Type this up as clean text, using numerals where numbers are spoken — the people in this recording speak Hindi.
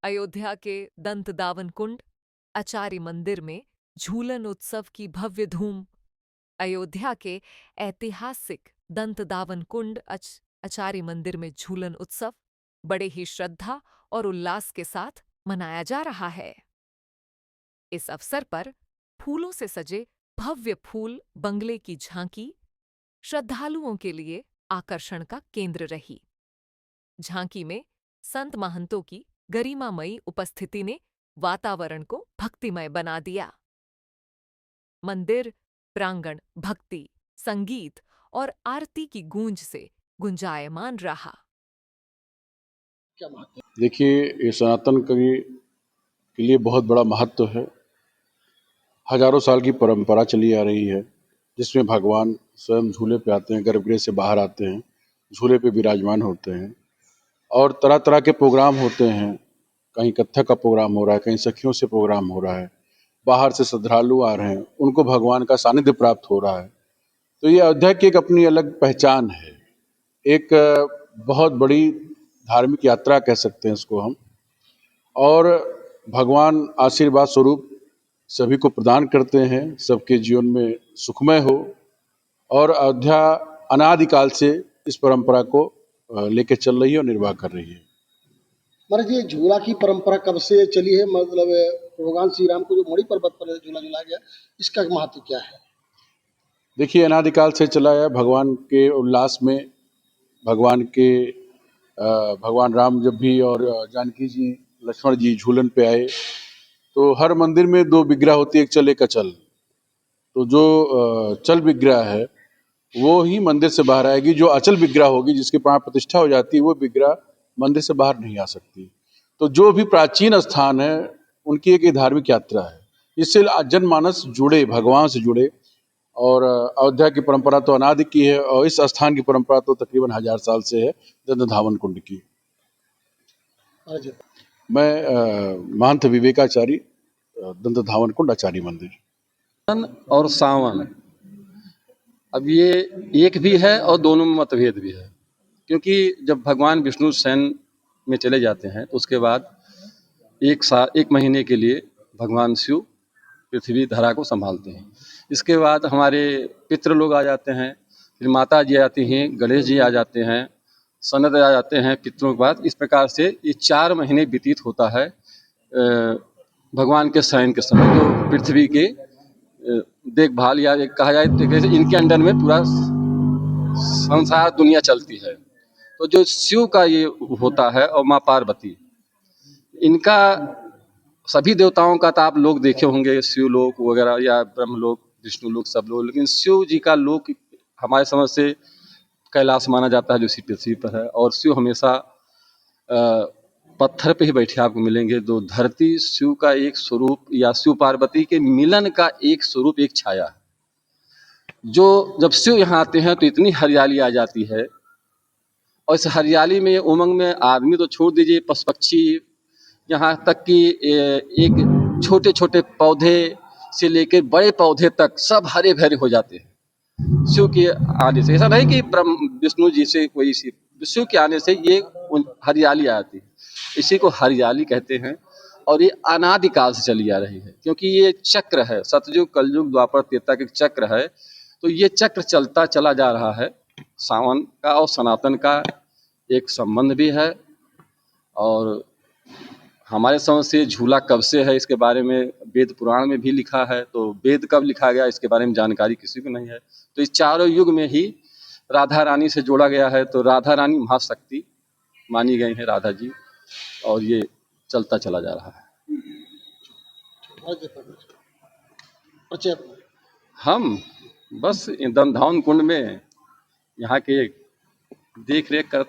अयोध्या के दंतदावन कुंड आचार्य मंदिर में झूलन उत्सव की भव्य धूम। अयोध्या के ऐतिहासिक दंतदावन कुंड आचार्य मंदिर में झूलन उत्सव बड़े ही श्रद्धा और उल्लास के साथ मनाया जा रहा है। इस अवसर पर फूलों से सजे भव्य फूल बंगले की झांकी श्रद्धालुओं के लिए आकर्षण का केंद्र रही। झांकी में संत महंतों की गरिमामयी उपस्थिति ने वातावरण को भक्तिमय बना दिया। मंदिर प्रांगण भक्ति, संगीत और आरती की गूंज से गुंजायमान रहा। देखिए, ये सनातन के लिए बहुत बड़ा महत्व है। हजारों साल की परंपरा चली आ रही है, जिसमें भगवान स्वयं झूले पे आते हैं, गर्भगृह से बाहर आते हैं, झूले पे विराजमान होते हैं और तरह तरह के प्रोग्राम होते हैं। कहीं कथक का प्रोग्राम हो रहा है, कहीं सखियों से प्रोग्राम हो रहा है, बाहर से श्रद्धालु आ रहे हैं, उनको भगवान का सानिध्य प्राप्त हो रहा है। तो ये अयोध्या की एक अपनी अलग पहचान है। एक बहुत बड़ी धार्मिक यात्रा कह सकते हैं इसको हम, और भगवान आशीर्वाद स्वरूप सभी को प्रदान करते हैं, सबके जीवन में सुखमय हो। और अयोध्या अनादिकाल से इस परंपरा को लेके चल रही है और निर्वाह कर रही है। महाराज, ये झूला की परंपरा कब से चली है? मतलब भगवान श्री राम को जो मणि पर्वत पर झूला झूला गया, इसका महत्व क्या है? देखिए, अनादिकाल से चला है। भगवान के उल्लास में भगवान राम जब भी और जानकी जी लक्ष्मण जी झूलन पे आए, तो हर मंदिर में दो विग्रह होती है, एक चल एक अचल। तो जो चल विग्रह है वो ही मंदिर से बाहर आएगी, जो अचल विग्रह होगी जिसकी प्राण प्रतिष्ठा हो जाती है वो विग्रह मंदिर से बाहर नहीं आ सकती। तो जो भी प्राचीन स्थान है उनकी एक धार्मिक यात्रा है, इससे जनमानस जुड़े, भगवान से जुड़े। और अयोध्या की परंपरा तो अनादि की है और इस स्थान की परंपरा तो तकरीबन 1000 साल से है, दंतधावन कुंड की। मैं महंत विवेकाचार्य, दंतधावन कुंड आचार्य मंदिर। और सावन, अब ये एक भी है और दोनों में मतभेद भी है, क्योंकि जब भगवान विष्णु शयन में चले जाते हैं तो उसके बाद एक महीने के लिए भगवान शिव पृथ्वी धरा को संभालते हैं। इसके बाद हमारे पितृ लोग आ जाते हैं, फिर माता जी आती हैं, गणेश जी आ जाते हैं, सनद आ जाते हैं पितरों के बाद। इस प्रकार से ये 4 महीने व्यतीत होता है भगवान के शयन के समय, जो पृथ्वी के देखभाल या कहा जाए तो इनके अंडर में पूरा संसार दुनिया चलती है। तो जो शिव का ये होता है और माँ पार्वती, इनका सभी देवताओं का तो आप लोग देखे होंगे, शिव लोक वगैरह या ब्रह्म लोक, विष्णु लोक, सब लोग, लेकिन शिव जी का लोक हमारे समझ से कैलाश माना जाता है जो इसी पृथ्वी पर है। और शिव हमेशा पत्थर पे ही बैठे आपको मिलेंगे। तो धरती शिव का एक स्वरूप या शिव पार्वती के मिलन का एक स्वरूप, एक छाया है। जो जब शिव यहाँ आते हैं तो इतनी हरियाली आ जाती है, और इस हरियाली में, उमंग में, आदमी तो छोड़ दीजिए, पशु पक्षी, यहाँ तक कि एक छोटे छोटे पौधे से लेकर बड़े पौधे तक सब हरे भरे हो जाते हैं शिव के आने से। ऐसा नहीं कि विष्णु जी से कोई, शिव के आने से ये हरियाली आती है। इसी को हरियाली कहते हैं, और ये अनादिकाल से चली आ रही है, क्योंकि ये चक्र है, सतयुग कलयुग द्वापर त्रेता का चक्र है। तो ये चक्र चलता चला जा रहा है। सावन का और सनातन का एक संबंध भी है। और हमारे समझ से झूला कब से है इसके बारे में वेद पुराण में भी लिखा है। तो वेद कब लिखा गया इसके बारे में जानकारी किसी को नहीं है। तो इस चारों युग में ही राधा रानी से जोड़ा गया है। तो राधा रानी महाशक्ति मानी गई है, राधा जी, और ये चलता चला जा रहा है। हम बस दंतधावन कुंड में यहाँ के देख रेख करते